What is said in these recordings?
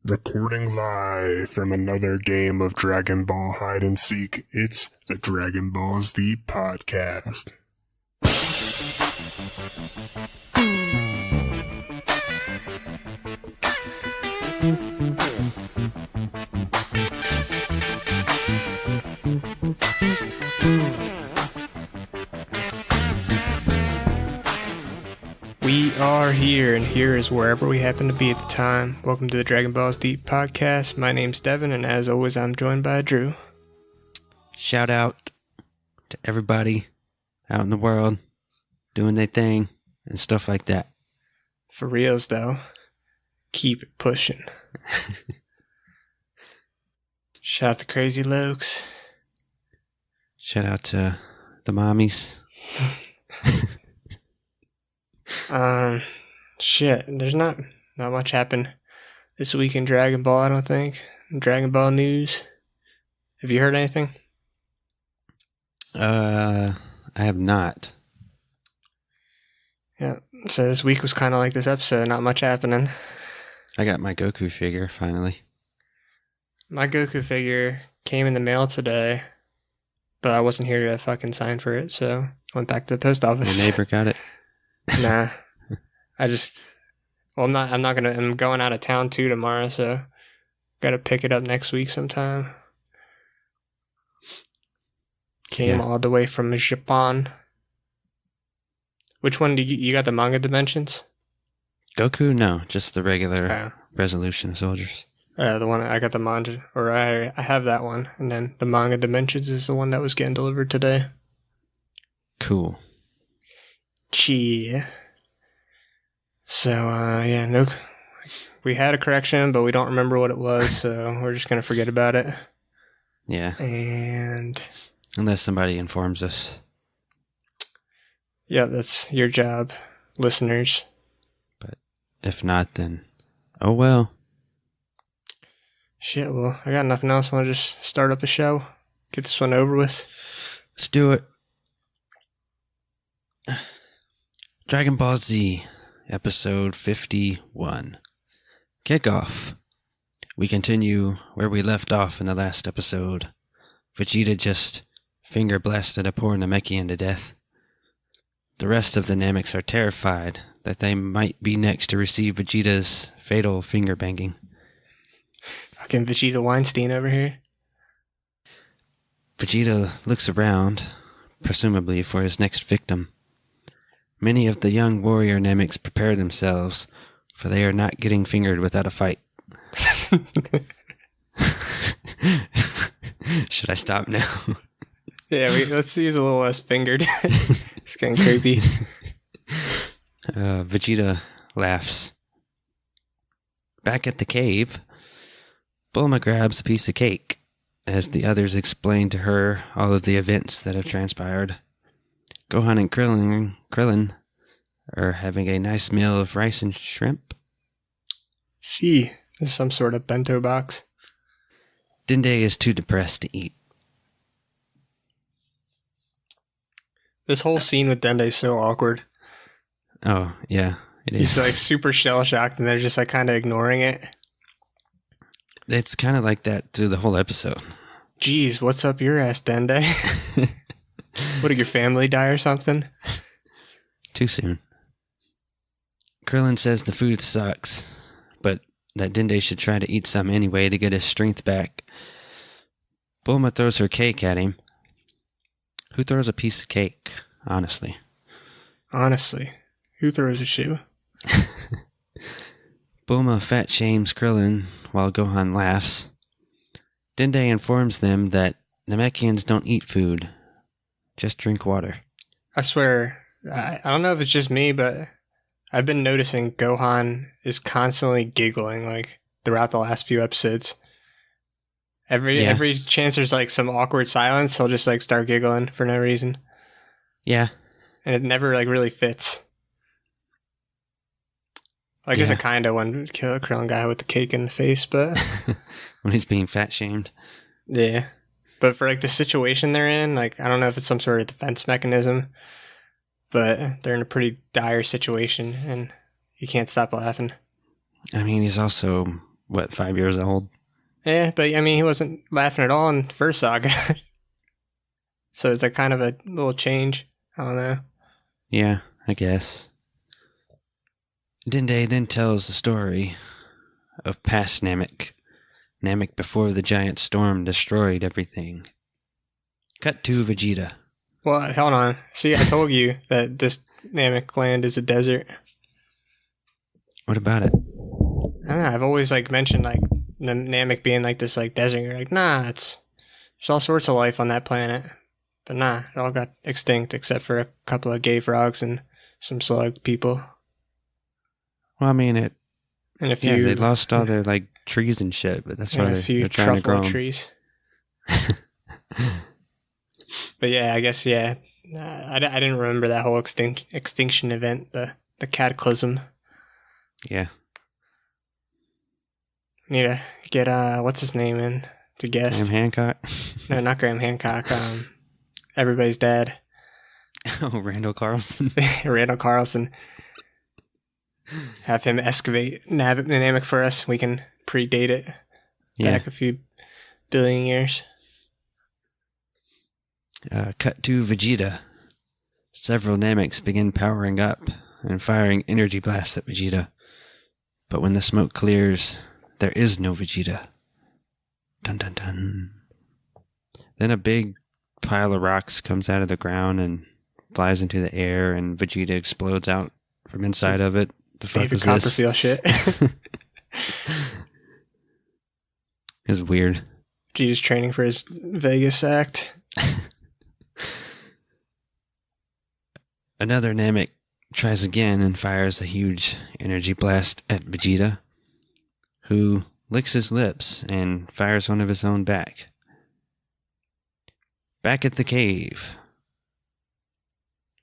Recording live from another game of Dragon Ball Hide and Seek. It's the Dragon Ball Z podcast. We are here, and here is wherever we happen to be at the time. Welcome to the Dragon Ball Z podcast. My name's Devin, and as always, I'm joined by Drew. Shout out to everybody out in the world doing their thing and stuff like that. For reals, though, keep it pushing. Shout out to Crazy Lokes. Shout out to the mommies. Shit, there's not much happened this week in Dragon Ball, I don't think. Dragon Ball news. Have you heard anything? I have not. Yeah, so this week was kind of like this episode, not much happening. I got my Goku figure, finally. My Goku figure came in the mail today, but I wasn't here to fucking sign for it, so went back to the post office. Your neighbor got it? Nah. I'm going out of town too tomorrow, so gotta pick it up next week sometime. Came all the way from Japan. Which one do you got the manga dimensions? Goku? No, just the regular resolution soldiers. The one I got the manga, or I have that one, and then the manga dimensions is the one that was getting delivered today. Cool. Gee. So, no, we had a correction, but we don't remember what it was, so we're just going to forget about it. Yeah. And unless somebody informs us. Yeah, that's your job, listeners. But if not, then, oh well. Shit, well, I got nothing else. Want to just start up the show? Get this one over with? Let's do it. Dragon Ball Z. Episode 51. Kickoff. We continue where we left off in the last episode. Vegeta just finger blasted a poor Namekian to death. The rest of the Nameks are terrified that they might be next to receive Vegeta's fatal finger banging. Fucking Vegeta Weinstein over here. Vegeta looks around, presumably for his next victim. Many of the young warrior Nameks prepare themselves, for they are not getting fingered without a fight. Should I stop now? Yeah, let's use a little less fingered. It's getting creepy. Vegeta laughs. Back at the cave, Bulma grabs a piece of cake, as the others explain to her all of the events that have transpired. Gohan and Krillin are having a nice meal of rice and shrimp. See, there's some sort of bento box. Dende is too depressed to eat. This whole scene with Dende is so awkward. Oh, yeah, it is. He's like super shell-shocked and they're just like kind of ignoring it. It's kind of like that through the whole episode. Jeez, what's up your ass, Dende? What, did your family die or something? Too soon. Krillin says the food sucks, but that Dende should try to eat some anyway to get his strength back. Bulma throws her cake at him. Who throws a piece of cake, honestly? Honestly, who throws a shoe? Bulma fat shames Krillin while Gohan laughs. Dende informs them that Namekians don't eat food. Just drink water. I swear, I don't know if it's just me, but I've been noticing Gohan is constantly giggling, like, throughout the last few episodes. Every chance there's, like, some awkward silence, he'll just, like, start giggling for no reason. Yeah. And it never, like, really fits. I guess it kind of when kill a Krillin guy with the cake in the face, but... when he's being fat shamed. Yeah. But for, like, the situation they're in, like, I don't know if it's some sort of defense mechanism, but they're in a pretty dire situation, and he can't stop laughing. I mean, he's also what, 5 years old? Yeah, but I mean, he wasn't laughing at all in the first saga. So it's like kind of a little change. I don't know. Yeah, I guess. Dende then tells the story of past Namek. Namek before the giant storm destroyed everything. Cut to Vegeta. Well, hold on. See, I told you that this Namek land is a desert. What about it? I don't know. I've always like mentioned like the Namek being like this like desert. You're like, nah, there's all sorts of life on that planet. But nah, it all got extinct except for a couple of gay frogs and some slug people. Well, I mean, and a few. They lost all their like trees and shit, but that's why a few they're trying to grow them. trees. But yeah, I guess I didn't remember that whole extinction event, the cataclysm. Yeah. Need to get what's his name in to guess. Graham Hancock. No, not Graham Hancock. Everybody's dad. Oh, Randall Carlson. Randall Carlson. Have him excavate Namek for us. We can predate it back a few billion years. Cut to Vegeta. Several Nameks begin powering up and firing energy blasts at Vegeta. But when the smoke clears, there is no Vegeta. Dun dun dun. Then a big pile of rocks comes out of the ground and flies into the air, and Vegeta explodes out from inside of it. The fuck David was Copperfield this? shit. It's weird. Vegeta's training for his Vegas act. Another Namek tries again and fires a huge energy blast at Vegeta, who licks his lips and fires one of his own back. Back at the cave,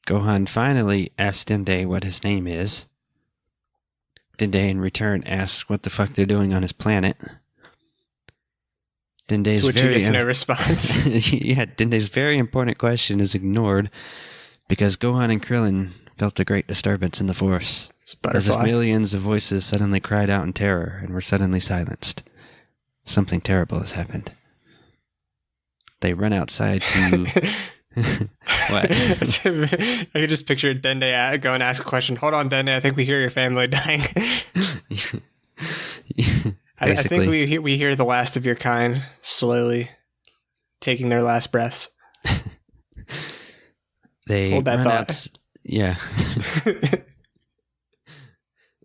Gohan finally asks Dende what his name is. Dende in return asks what the fuck they're doing on his planet. Dende's Which he gets no response. Yeah, Dende's very important question is ignored because Gohan and Krillin felt a great disturbance in the Force. As if millions of voices suddenly cried out in terror and were suddenly silenced. Something terrible has happened. They run outside to... What? I could just picture Dende go and ask a question. Hold on, Dende, I think we hear your family dying. I think we hear the last of your kind slowly taking their last breaths. They hold that thought. Yeah.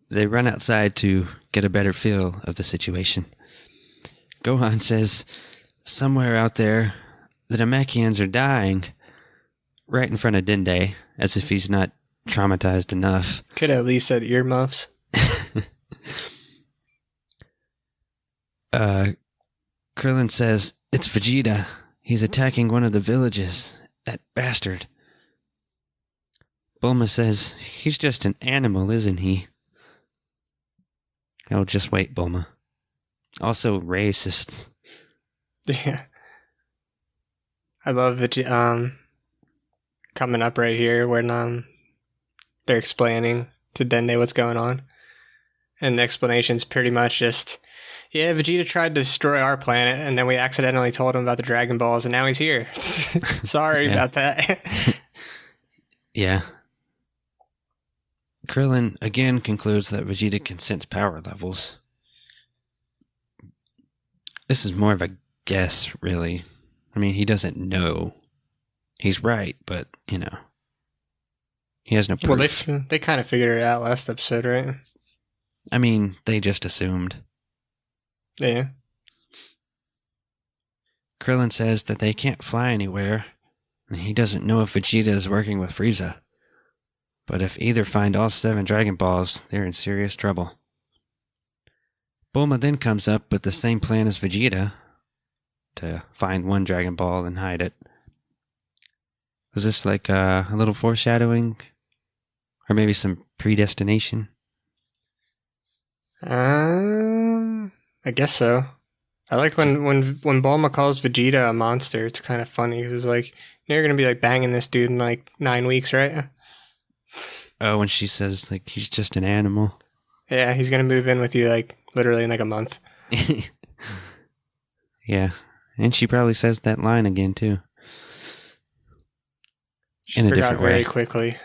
They run outside to get a better feel of the situation. Gohan says, somewhere out there, the Namekians are dying, right in front of Dende, as if he's not traumatized enough. Could at least said earmuffs. Krillin says, it's Vegeta. He's attacking one of the villages. That bastard. Bulma says, he's just an animal, isn't he? Oh, just wait, Bulma. Also racist. Yeah. I love Vegeta, coming up right here when they're explaining to Dende what's going on. And the explanation's pretty much just, yeah, Vegeta tried to destroy our planet, and then we accidentally told him about the Dragon Balls, and now he's here. Sorry about that. Yeah. Krillin again concludes that Vegeta can sense power levels. This is more of a guess, really. I mean, he doesn't know. He's right, but, you know. He has no proof. Well, they kind of figured it out last episode, right? I mean, they just assumed. Yeah. Krillin says that they can't fly anywhere, and he doesn't know if Vegeta is working with Frieza. But if either find all 7 Dragon Balls, they're in serious trouble. Bulma then comes up with the same plan as Vegeta, to find 1 Dragon Ball and hide it. Was this like a little foreshadowing? Or maybe some predestination? I guess so. I like when Bulma calls Vegeta a monster. It's kind of funny. It's like, you're going to be like banging this dude in like 9 weeks, right? Oh, when she says like he's just an animal. Yeah, he's going to move in with you like literally in like a month. Yeah. And she probably says that line again, too. She In a forgot different very way. quickly.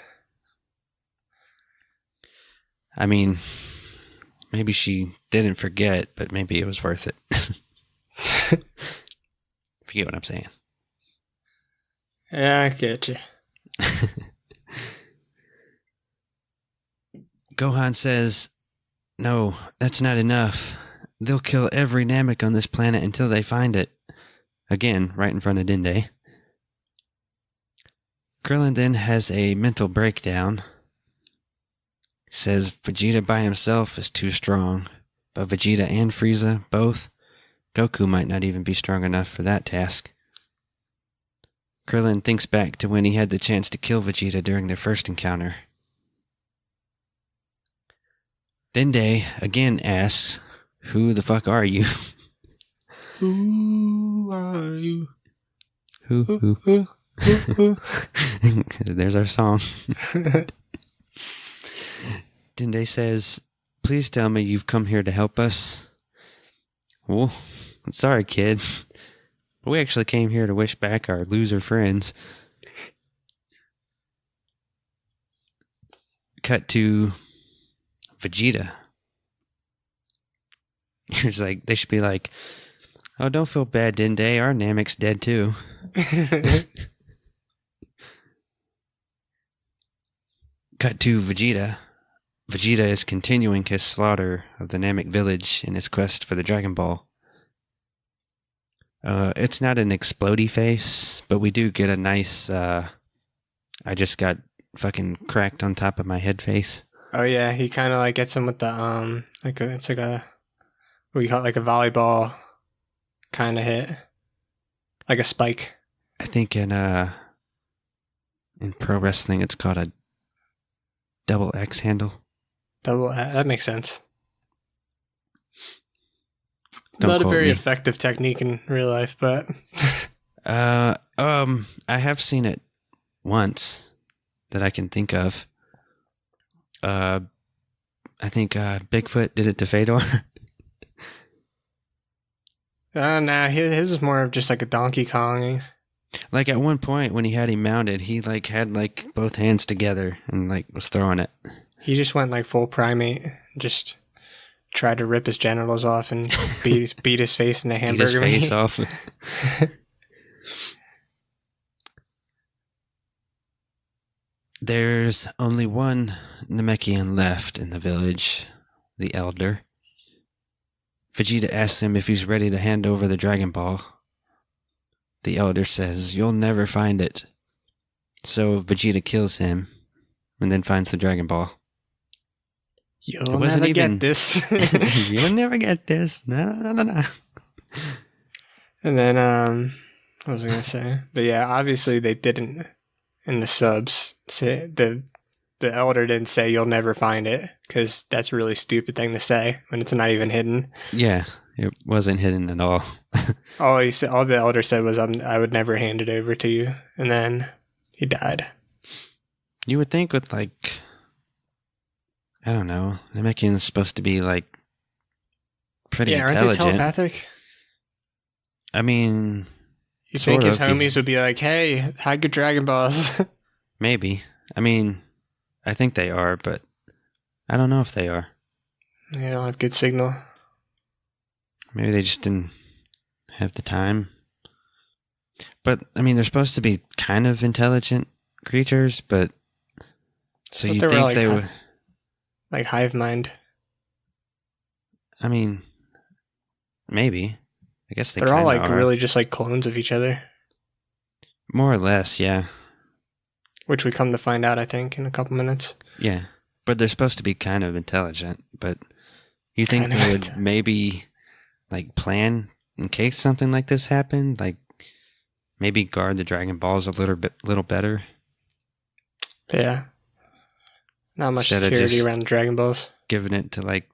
I mean, maybe she didn't forget, but maybe it was worth it. If you get what I'm saying. Yeah, I get you. Gohan says, "No, that's not enough. They'll kill every Namek on this planet until they find it." Again, right in front of Dende. Krillin then has a mental breakdown. Says Vegeta by himself is too strong, but Vegeta and Frieza both. Goku might not even be strong enough for that task. Krillin thinks back to when he had the chance to kill Vegeta during their first encounter. Dende again asks, "Who the fuck are you?" Who are you? Who? There's our song. Dende says, "Please tell me you've come here to help us." "Well, I'm sorry, kid. We actually came here to wish back our loser friends." Cut to Vegeta. It's like, they should be like, "Oh, don't feel bad, Dende. Our Namek's dead too." Cut to Vegeta. Vegeta is continuing his slaughter of the Namek village in his quest for the Dragon Ball. It's not an explodey face, but we do get a nice, I just got fucking cracked on top of my head face. Oh yeah, he kind of like gets him with the it's like a, what do you call it, like a volleyball kind of hit, like a spike. I think in pro wrestling it's called a double X handle. That makes sense. Don't Not a quote very me. effective technique in real life, but I have seen it once that I can think of. I think Bigfoot did it to Fedor. nah, his is more of just like a Donkey Kong. Like at one point when he had him mounted, he like had like both hands together and like was throwing it. He just went like full primate, just tried to rip his genitals off and beat his face in a Eat hamburger his face meat. off. There's only one Namekian left in the village, the Elder. Vegeta asks him if he's ready to hand over the Dragon Ball. The Elder says, "You'll never find it." So Vegeta kills him and then finds the Dragon Ball. You'll never get this. You'll never get this. No. And then, what was I gonna say? But yeah, obviously they didn't in the subs say the Elder didn't say you'll never find it, because that's a really stupid thing to say when it's not even hidden. Yeah, it wasn't hidden at all. All the Elder said was, "I would never hand it over to you," and then he died. You would think with like, I don't know, Namekian's supposed to be like pretty Yeah, aren't they intelligent. telepathic? I mean, You think his sort of, homies would be like, "Hey, hide your Dragon Balls"? maybe. I mean, I think they are, but I don't know if they are. They don't have good signal. Maybe they just didn't have the time. But I mean, they're supposed to be kind of intelligent creatures, but so you think they would? Like hive mind. I mean, maybe. I guess They're all like are. really just like clones of each other, More or less, yeah. which we come to find out, I think, in a couple minutes. Yeah. But they're supposed to be kind of intelligent, but you think Kind of they would maybe like plan in case something like this happened? Like maybe guard the Dragon Balls a little better? But yeah. Not much Instead of security just around the Dragon Balls. Giving it to like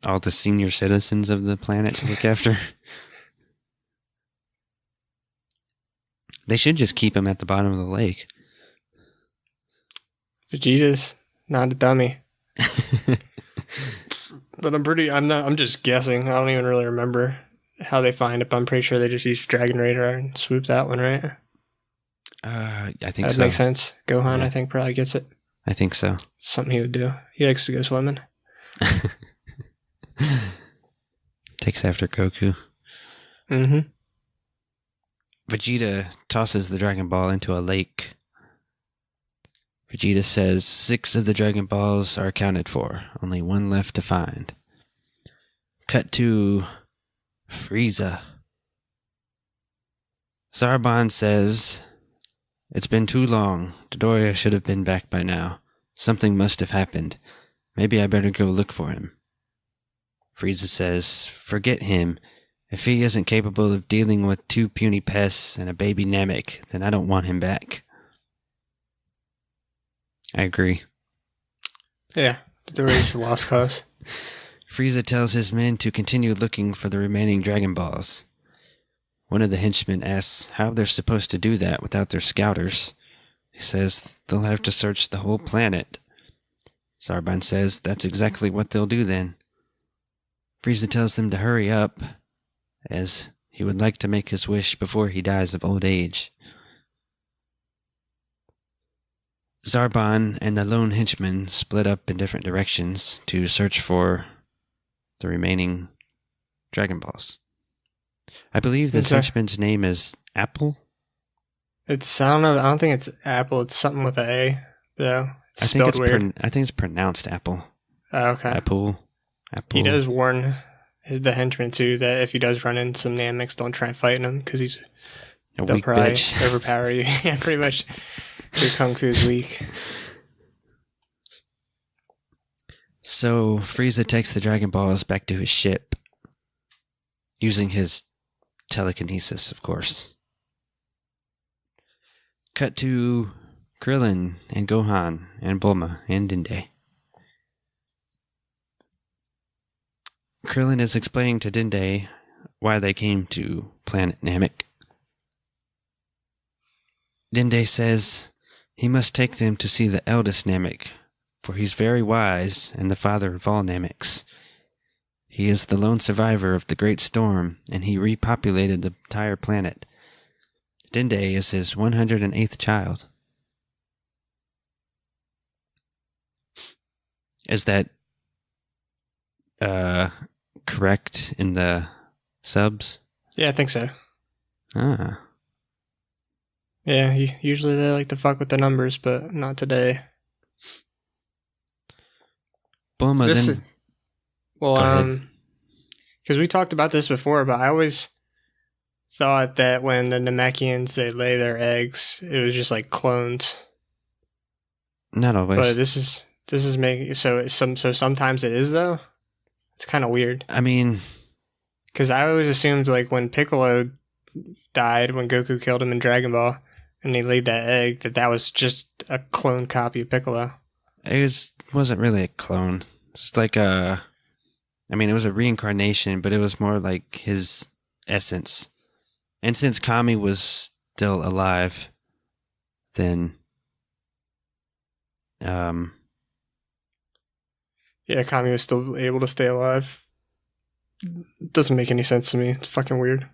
all the senior citizens of the planet to look after. They should just keep them at the bottom of the lake. Vegeta's not a dummy. But I'm just guessing. I don't even really remember how they find it, but I'm pretty sure they just use Dragon Radar and swoop that one, right? I think that so. makes sense. Gohan, Yeah. I think, probably gets it. I think so. Something he would do. He likes to go swimming. Takes after Goku. Mm-hmm. Vegeta tosses the Dragon Ball into a lake. Vegeta says 6 of the Dragon Balls are accounted for. Only 1 left to find. Cut to Frieza. Zarbon says, "It's been too long. Dodoria should have been back by now. Something must have happened. Maybe I better go look for him." Frieza says, "Forget him. If he isn't capable of dealing with 2 puny pests and a baby Namek, then I don't want him back." I agree. Yeah, the race a lost cause. Frieza tells his men to continue looking for the remaining Dragon Balls. One of the henchmen asks how they're supposed to do that without their scouters. He says they'll have to search the whole planet. Zarbon says that's exactly what they'll do then. Frieza tells them to hurry up, as he would like to make his wish before he dies of old age. Zarbon and the lone henchman split up in different directions to search for the remaining Dragon Balls. I believe this henchman's name is Apple? I don't think it's Apple. It's something with an A, though. It's spelled weird. I think it's pronounced Apple. Oh, okay. Apple. He does warn the henchman, too, that if he does run into some Nameks, don't try fighting him, because they'll probably overpower you. Yeah, pretty much. Your Kung Fu is weak. So, Frieza takes the Dragon Balls back to his ship, using his telekinesis, of course. Cut to Krillin and Gohan and Bulma and Dende. Krillin is explaining to Dende why they came to planet Namek. Dende says he must take them to see the eldest Namek, for he's very wise and the father of all Nameks. He is the lone survivor of the Great Storm, and he repopulated the entire planet. Dende is his 108th child. Is that correct in the subs? Yeah, I think so. Ah. Yeah, usually they like to fuck with the numbers, but not today. Bulma then... because we talked about this before, but I always thought that when the Namekians, they lay their eggs, it was just like clones. Not always. But this is making so sometimes it is though. It's kind of weird. I mean, because I always assumed like when Piccolo died, when Goku killed him in Dragon Ball, and he laid that egg, that was just a clone copy of Piccolo. It wasn't really a clone. Just like it was a reincarnation, but it was more like his essence. And since Kami was still alive, then yeah, Kami was still able to stay alive. Doesn't make any sense to me. It's fucking weird.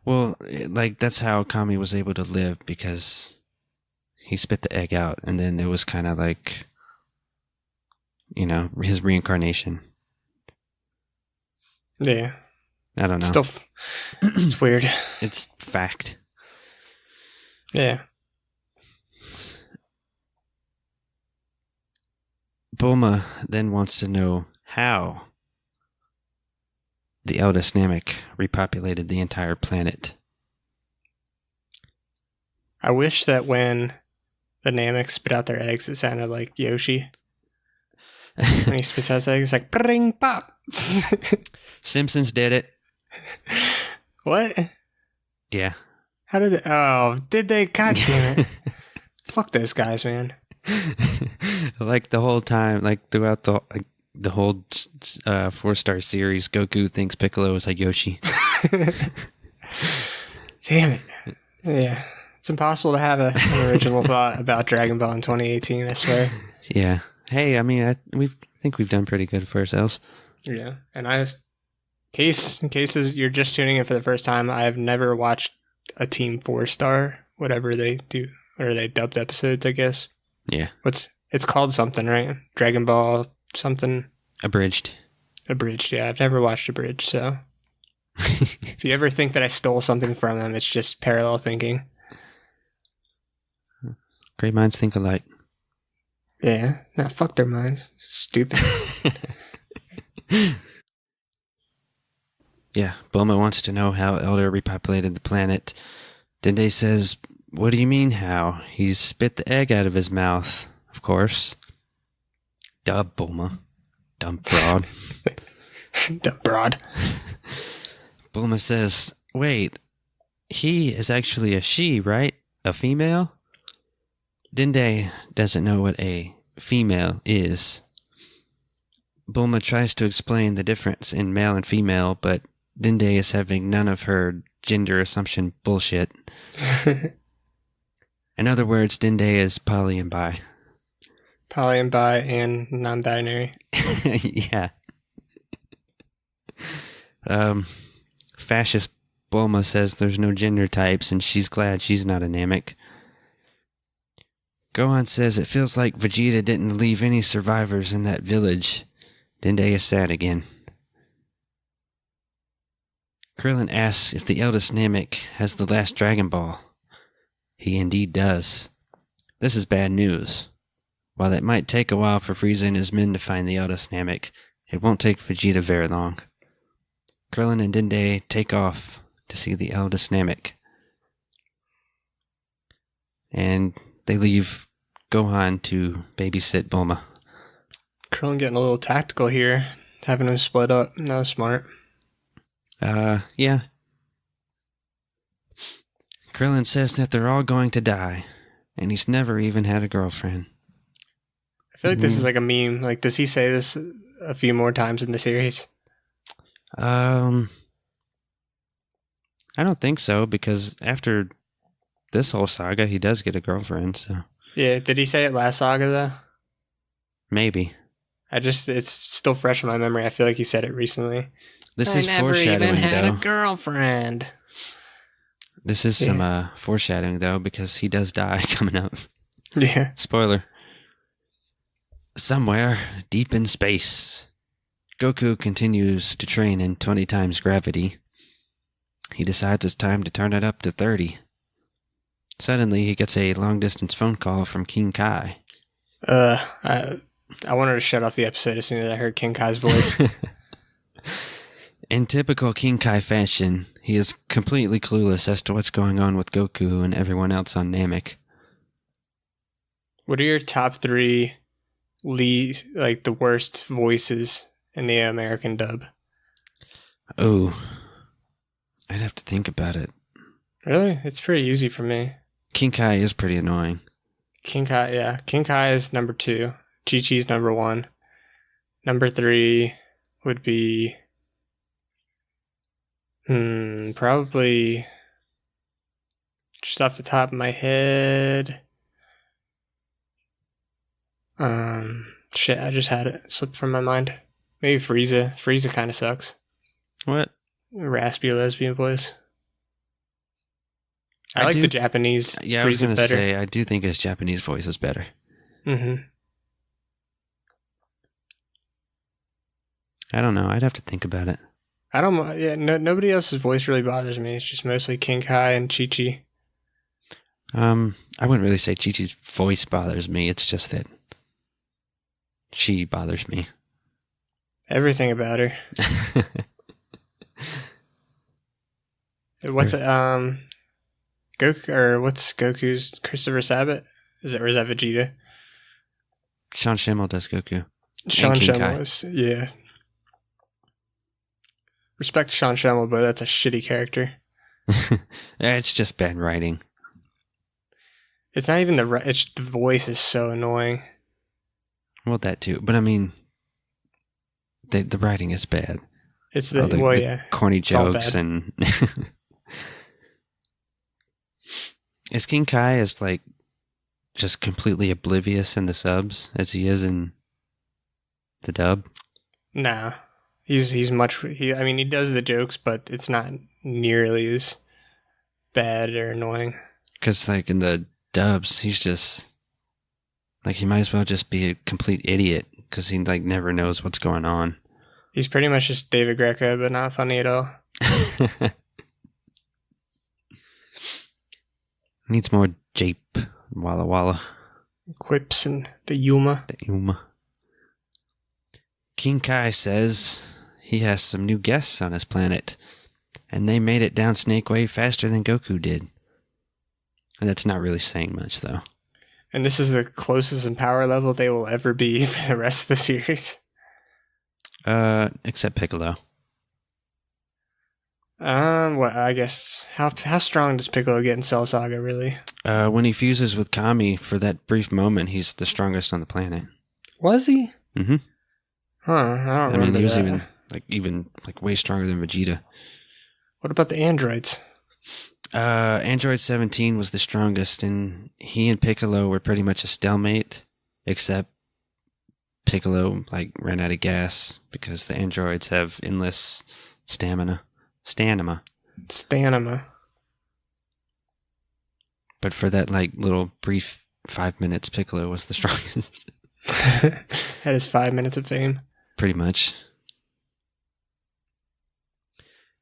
Well, that's how Kami was able to live, because he spit the egg out, and then it was kind of like, his reincarnation. Yeah. I don't know. Still, it's weird. It's fact. Yeah. Bulma then wants to know how the eldest Namek repopulated the entire planet. I wish that when the Nameks spit out their eggs, it sounded like Yoshi. When he spits out his eggs, it's like pring pop. Simpsons did it. What? Yeah. How did it? Oh, did they? God damn it. Fuck those guys, man. Like the whole time, like throughout the whole 4-star series, Goku thinks Piccolo is like Yoshi. Damn it. Yeah. It's impossible to have an original thought about Dragon Ball in 2018, I swear. Yeah. Hey, I mean, we've think we've done pretty good for ourselves. Yeah, and in cases you're just tuning in for the first time, I have never watched a Team 4-star, whatever they do, or they dubbed episodes, I guess. Yeah. It's called something, right? Dragon Ball something. Abridged. Yeah. I've never watched Abridged, so if you ever think that I stole something from them, it's just parallel thinking. Great minds think alike. Yeah. Nah, fuck their minds. Stupid. Yeah, Bulma wants to know how Elder repopulated the planet. Dende says, "What do you mean how? He spit the egg out of his mouth, of course." Duh, Bulma. Dumb broad. Dumb broad. Bulma says, "Wait, he is actually a she, right? A female?" Dende doesn't know what a female is. Bulma tries to explain the difference in male and female, but Dende is having none of her gender assumption bullshit. In other words, Dende is poly and bi. Poly and bi and non-binary. Yeah. Fascist Bulma says there's no gender types and she's glad she's not a Namek. Gohan says it feels like Vegeta didn't leave any survivors in that village. Dende is sad again. Krillin asks if the eldest Namek has the last Dragon Ball. He indeed does. This is bad news. While it might take a while for Frieza and his men to find the eldest Namek, it won't take Vegeta very long. Krillin and Dende take off to see the eldest Namek. And they leave Gohan to babysit Bulma. Krillin getting a little tactical here, having them split up. That was smart. Yeah. Krillin says that they're all going to die, and he's never even had a girlfriend. I feel like this is like a meme. Like, does he say this a few more times in the series? I don't think so, because after this whole saga, he does get a girlfriend, so. Yeah, did he say it last saga, though? Maybe. It's still fresh in my memory. I feel like he said it recently. This is foreshadowing, I never even had though. a girlfriend. This is some foreshadowing, though, because he does die coming up. Yeah. Spoiler. Somewhere deep in space, Goku continues to train in 20 times gravity. He decides it's time to turn it up to 30. Suddenly, he gets a long-distance phone call from King Kai. I wanted to shut off the episode as soon as I heard King Kai's voice. In typical King Kai fashion, he is completely clueless as to what's going on with Goku and everyone else on Namek. What are your top 3 the worst voices in the American dub? Oh, I'd have to think about it. Really? It's pretty easy for me. King Kai is pretty annoying. King Kai, yeah. King Kai is number 2. Chi-Chi's number 1. Number 3 would be... probably... just off the top of my head... shit, I just had it slip from my mind. Maybe Frieza. Frieza kind of sucks. What? Raspy lesbian voice. I like the Japanese. Yeah, Frieza I was going to better. say, I do think his Japanese voice is better. Mm-hmm. I don't know. I'd have to think about it. I don't. Yeah, nobody else's voice really bothers me. It's just mostly King Kai and Chi-Chi. I wouldn't really say Chi-Chi's voice bothers me. It's just that she bothers me. Everything about her. What's what's Goku's Christopher Sabat? Is that Vegeta? Sean Schemmel does Goku. Sean King Kai. Schemmel is, yeah. Respect Sean Schemmel, but that's a shitty character. It's just bad writing. It's not even the voice is so annoying. Well, that too. But I mean, the writing is bad. It's the corny jokes and... Is King Kai as like just completely oblivious in the subs as he is in The dub? Nah. He's much... I mean, he does the jokes, but it's not nearly as bad or annoying. Because, like, in the dubs, he's just... Like, he might as well just be a complete idiot, because he, like, never knows what's going on. He's pretty much just David Greco, but not funny at all. Needs more jape. Walla Walla. Quips and the Yuma. The Yuma. King Kai says he has some new guests on his planet, and they made it down Snake Way faster than Goku did. And that's not really saying much, though. And this is the closest in power level they will ever be for the rest of the series. Except Piccolo. Well, I guess how strong does Piccolo get in Cell Saga, really? When he fuses with Kami for that brief moment, he's the strongest on the planet. Was he? Mm-hmm. Huh, I don't remember he was that. even way stronger than Vegeta. What about the androids? Android 17 was the strongest, and he and Piccolo were pretty much a stalemate, except Piccolo ran out of gas because the androids have endless stamina. But for that little brief 5 minutes, Piccolo was the strongest. Had his 5 minutes of fame. Pretty much.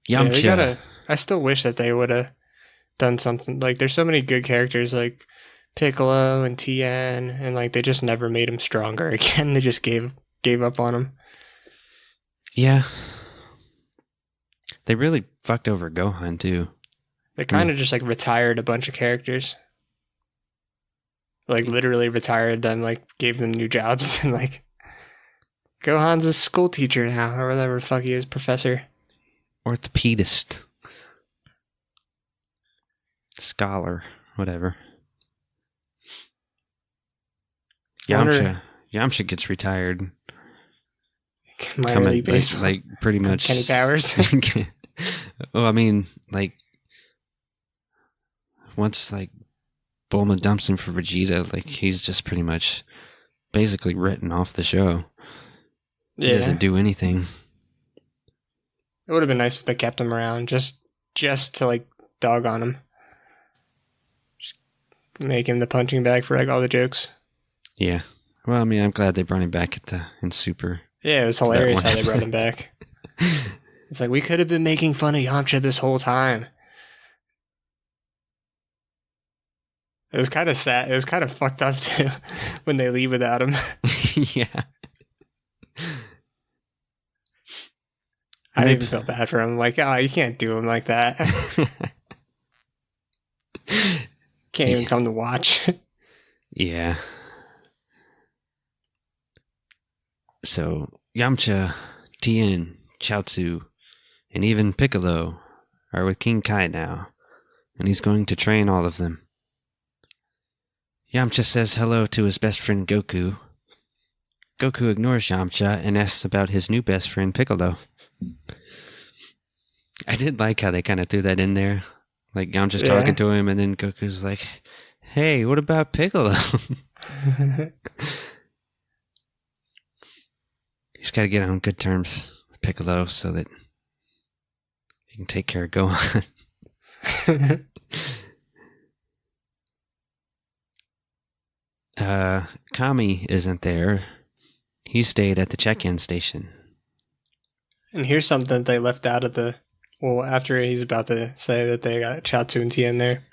Yamcha. Yeah, I still wish that they would have done something. There's so many good characters like Piccolo and Tien, and they just never made him stronger again. They just gave up on him. Yeah. They really fucked over Gohan, too. They kind of just retired a bunch of characters. Literally retired them, gave them new jobs, and Gohan's a school teacher now, or whatever the fuck he is, professor. Orthopedist. Scholar. Whatever. Yamcha gets retired. Minor League Baseball. Pretty much. Kenny Powers. Well, I mean, once Bulma dumps him for Vegeta, he's just pretty much basically written off the show. Yeah. He doesn't do anything. It would have been nice if they kept him around, just to dog on him. Just make him the punching bag for all the jokes. Yeah. Well, I mean, I'm glad they brought him back in Super. Yeah, it was hilarious how they brought him back. It's we could have been making fun of Yamcha this whole time. It was kind of sad. It was kind of fucked up, too, when they leave without him. Yeah. I even felt bad for him. You can't do him like that. Can't even come to watch. Yeah. So, Yamcha, Tien, Chaozu, and even Piccolo are with King Kai now, and he's going to train all of them. Yamcha says hello to his best friend Goku. Goku ignores Yamcha and asks about his new best friend Piccolo. I did like how they kind of threw that in there. Yamcha's talking to him, and then Goku's like, hey, what about Piccolo? He's got to get on good terms with Piccolo so that he can take care of Gohan. Kami isn't there. He stayed at the check-in station. And here's something they left out of after he's about to say that they got Chaozu and Tien there.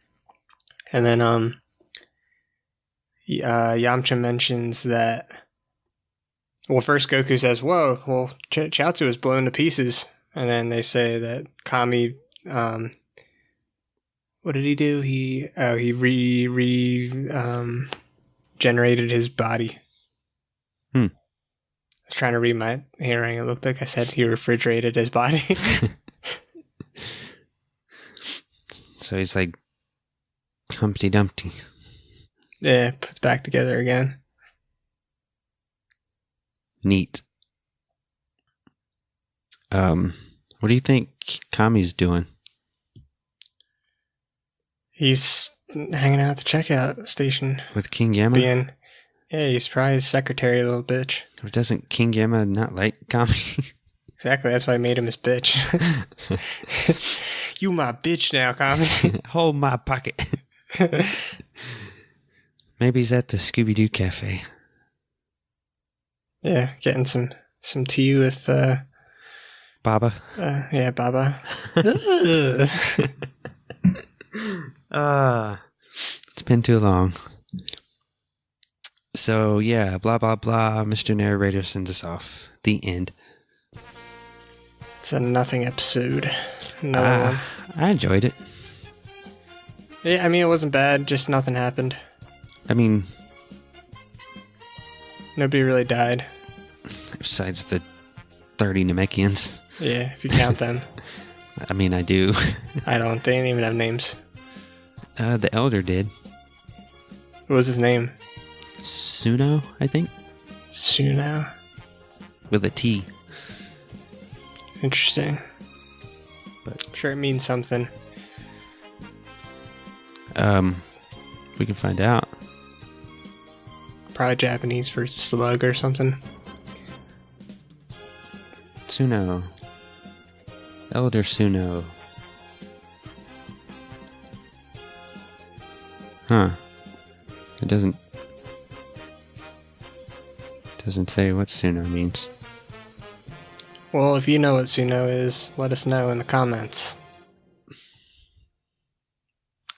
And then Yamcha mentions that... Well, first Goku says, whoa, well, Chaozu is blown to pieces. And then they say that Kami... what did he do? He generated his body. I was trying to read my hearing. It looked like I said he refrigerated his body. So he's Humpty Dumpty. Yeah, puts back together again. Neat. What do you think Kami's doing? He's hanging out at the checkout station With King Yama? Yeah, he's probably his secretary, little bitch. Or doesn't King Gamma not like Kami? Exactly, that's why I made him his bitch. You my bitch now, Kami. Hold my pocket. Maybe he's at the Scooby-Doo Cafe. Yeah, getting some tea with Baba. Yeah, Baba. It's been too long. So yeah, blah blah blah. Mr. Narrator sends us off. The end. It's a nothing episode. Another one. I enjoyed it. Yeah, I mean, it wasn't bad, just nothing happened. I mean, nobody really died. Besides the 30 Namekians. Yeah, if you count them. I mean, I do. I don't. They didn't even have names. The Elder did. What was his name? Suno, I think. Suno. With a T. Interesting. But I'm sure it means something. We can find out. Probably Japanese for slug or something. Suno. Elder Suno. Huh. It doesn't say what Suno means. Well, if you know what Suno is, let us know in the comments.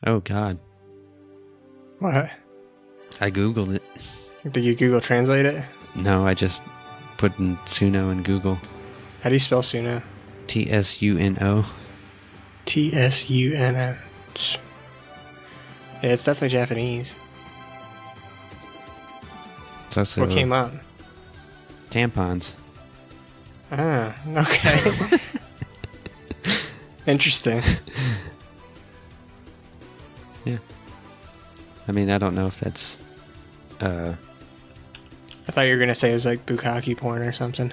Oh god. What? I googled it. Did you Google Translate it? No, I just put in Suno in Google. How do you spell Suno? Tsuno. Tsuno. Yeah, it's definitely Japanese. It's also What came up? tampons. Ah, okay. Interesting. Yeah. I mean, I don't know if that's I thought you were gonna say it was like bukkake porn or something.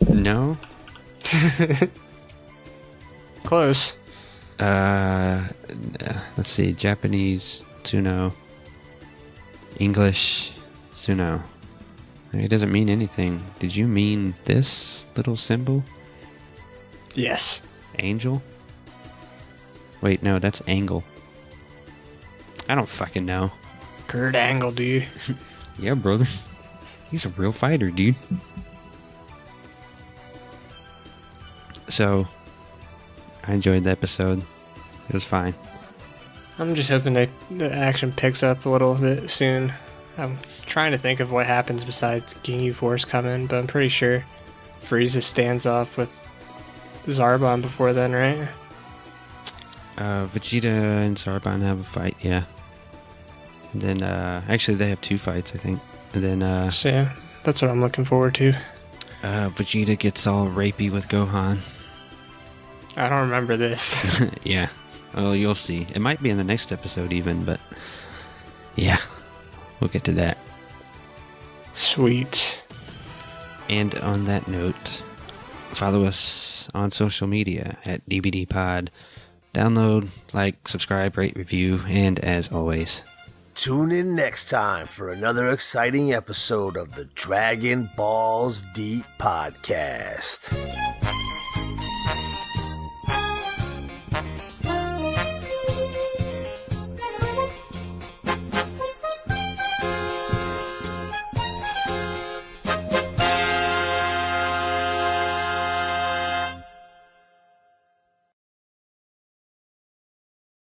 No. Close. Let's see. Japanese Suno. English Suno. It doesn't mean anything. Did you mean this little symbol? Yes. Angel? Wait, no, that's angle. I don't fucking know. Kurt Angle, dude. Yeah, brother. He's a real fighter, dude. So, I enjoyed the episode. It was fine. I'm just hoping that the action picks up a little bit soon. I'm trying to think of what happens besides Ginyu Force coming, but I'm pretty sure Frieza stands off with Zarbon before then, right? Vegeta and Zarbon have a fight, yeah. And then, actually they have two fights, I think. And then, So yeah, that's what I'm looking forward to. Vegeta gets all rapey with Gohan. I don't remember this. Yeah. Well, you'll see. It might be in the next episode even, but yeah. We'll get to that. Sweet. And on that note, follow us on social media at DVD Pod. Download, like, subscribe, rate, review, and as always, tune in next time for another exciting episode of the Dragon Balls Deep Podcast.